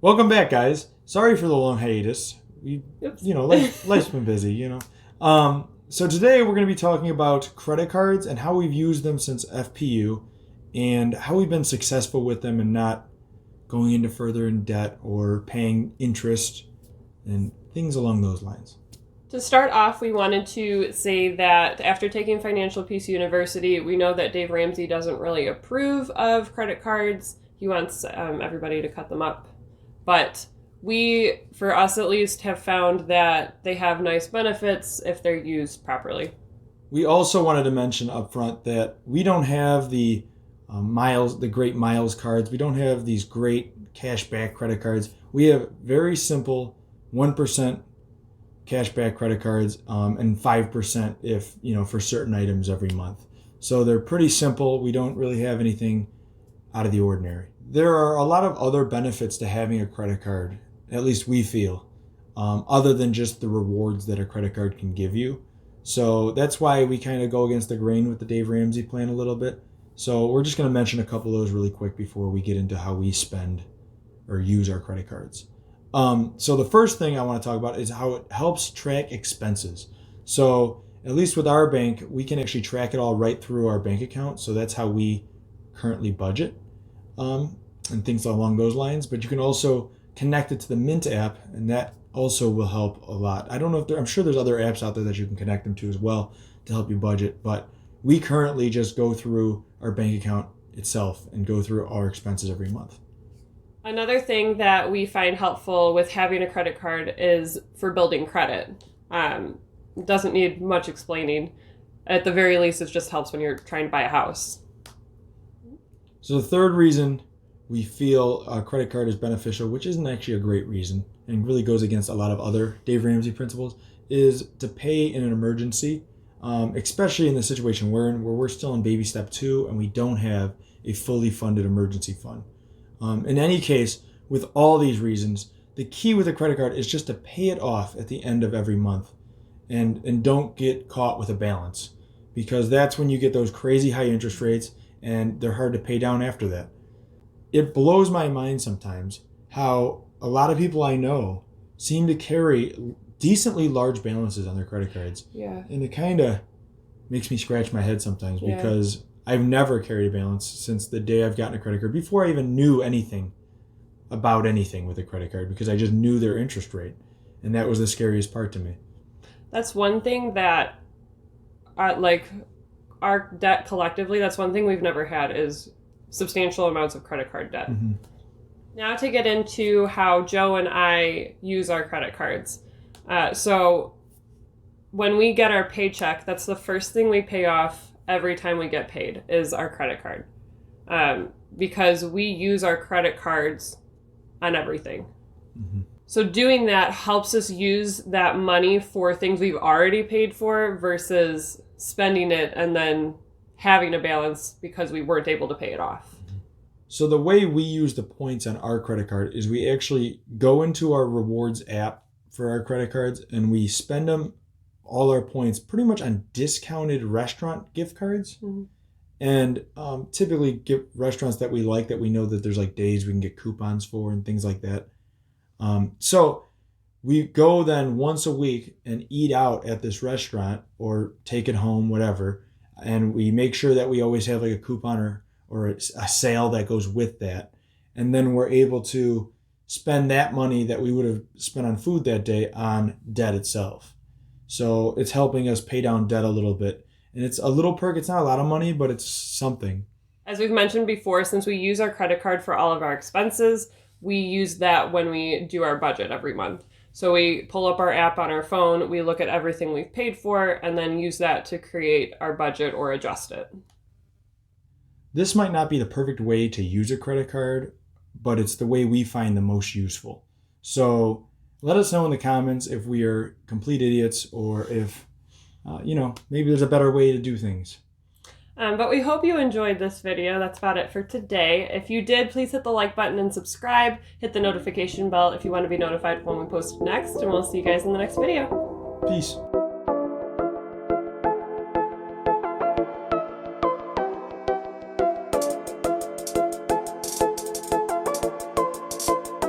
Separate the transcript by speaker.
Speaker 1: Welcome back, guys. Sorry for the long hiatus.
Speaker 2: Oops.
Speaker 1: Life's been busy. So today we're going to be talking about credit cards and how we've used them since FPU and how we've been successful with them and not going into further in debt or paying interest and things along those lines.
Speaker 2: To start off, we wanted to say that after taking Financial Peace University, we know that Dave Ramsey doesn't really approve of credit cards. He wants everybody to cut them up. But we, for us at least, have found that they have nice benefits if they're used properly.
Speaker 1: We also wanted to mention up front that we don't have the the great miles cards. We don't have these great cashback credit cards. We have very simple 1% cashback credit cards and 5% if, for certain items every month. So they're pretty simple. We don't really have anything out of the ordinary. There are a lot of other benefits to having a credit card, at least we feel, other than just the rewards that a credit card can give you. So that's why we kind of go against the grain with the Dave Ramsey plan a little bit. So we're just going to mention a couple of those really quick before we get into how we spend or use our credit cards. So the first thing I want to talk about is how it helps track expenses. So at least with our bank, we can actually track it all right through our bank account. So that's how we currently budget and things along those lines. But you can also connect it to the Mint app, and that also will help a lot. I don't know if I'm sure there's other apps out there that you can connect them to as well to help you budget. But we currently just go through our bank account itself and go through our expenses every month.
Speaker 2: Another thing that we find helpful with having a credit card is for building credit. It doesn't need much explaining. At the very least, it just helps when you're trying to buy a house.
Speaker 1: So the third reason we feel a credit card is beneficial, which isn't actually a great reason and really goes against a lot of other Dave Ramsey principles, is to pay in an emergency, especially in the situation we're in, where we're still in baby step 2 and we don't have a fully funded emergency fund. In any case, with all these reasons, the key with a credit card is just to pay it off at the end of every month and don't get caught with a balance, because that's when you get those crazy high interest rates and they're hard to pay down after that. It blows my mind sometimes how a lot of people I know seem to carry decently large balances on their credit cards.
Speaker 2: Yeah.
Speaker 1: And it kind of makes me scratch my head sometimes
Speaker 2: Yeah.
Speaker 1: because I've never carried a balance since the day I've gotten a credit card, before I even knew anything about anything with a credit card, because I just knew their interest rate. And that was the scariest part to me.
Speaker 2: That's one thing that, our debt collectively, that's one thing we've never had is substantial amounts of credit card debt.
Speaker 1: Mm-hmm.
Speaker 2: Now to get into how Joe and I use our credit cards. So when we get our paycheck, that's the first thing we pay off every time we get paid is our credit card. Because we use our credit cards on everything.
Speaker 1: Mm-hmm.
Speaker 2: So doing that helps us use that money for things we've already paid for versus spending it and then having a balance because we weren't able to pay it off.
Speaker 1: So the way we use the points on our credit card is we actually go into our rewards app for our credit cards and we spend all our points pretty much on discounted restaurant gift cards.
Speaker 2: Mm-hmm.
Speaker 1: And typically get restaurants that we like, that we know that there's like days we can get coupons for and things like that. So we go then once a week and eat out at this restaurant or take it home, whatever. And we make sure that we always have like a coupon or a sale that goes with that. And then we're able to spend that money that we would have spent on food that day on debt itself. So it's helping us pay down debt a little bit. And it's a little perk. It's not a lot of money, but it's something.
Speaker 2: As we've mentioned before, since we use our credit card for all of our expenses, we use that when we do our budget every month. So we pull up our app on our phone, we look at everything we've paid for, and then use that to create our budget or adjust it.
Speaker 1: This might not be the perfect way to use a credit card, but it's the way we find the most useful. So let us know in the comments if we are complete idiots or if, maybe there's a better way to do things.
Speaker 2: But we hope you enjoyed this video. That's about it for today. If you did, please hit the like button and subscribe. Hit the notification bell if you want to be notified when we post next. And we'll see you guys in the next video.
Speaker 1: Peace.